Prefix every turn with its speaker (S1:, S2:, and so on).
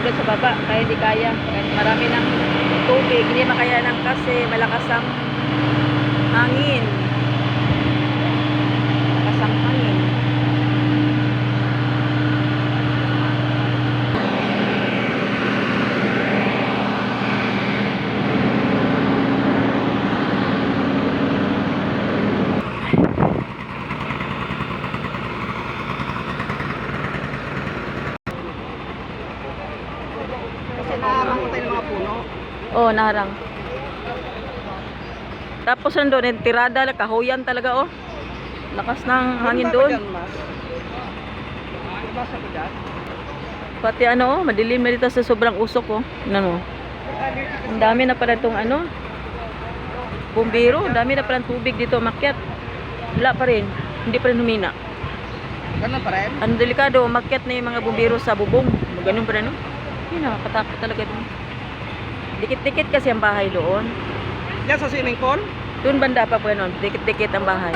S1: doon sa baba, kaya hindi kaya. Kaya marami ng tubig, hindi makayanan kasi malakas ang hangin. Malakas ang hangin.
S2: Kasi namamatay ng mga puno.
S1: Oh, naharang. Tapos nandun, tirada, kahoyan talaga, oh. Lakas ng hangin doon.
S2: Basa ko dyan.
S1: Pati ano, oh, madilim na dito sa sobrang usok, oh. Ano, ang dami na pala itong ano, bumbiro. Ang dami na pala tubig dito, makyat. Wala pa rin. Hindi pa rin humina.
S2: Ganun pa rin?
S1: Ang delikado, makyat na yung mga bumbiro sa bubong. Ganun pa rin, no? Yun, nakakatakot talaga doon. Dikit-dikit kasi ang bahay doon.
S2: Yan sa swimming pool?
S1: Doon banda pa po, no? Dikit-dikit ang bahay.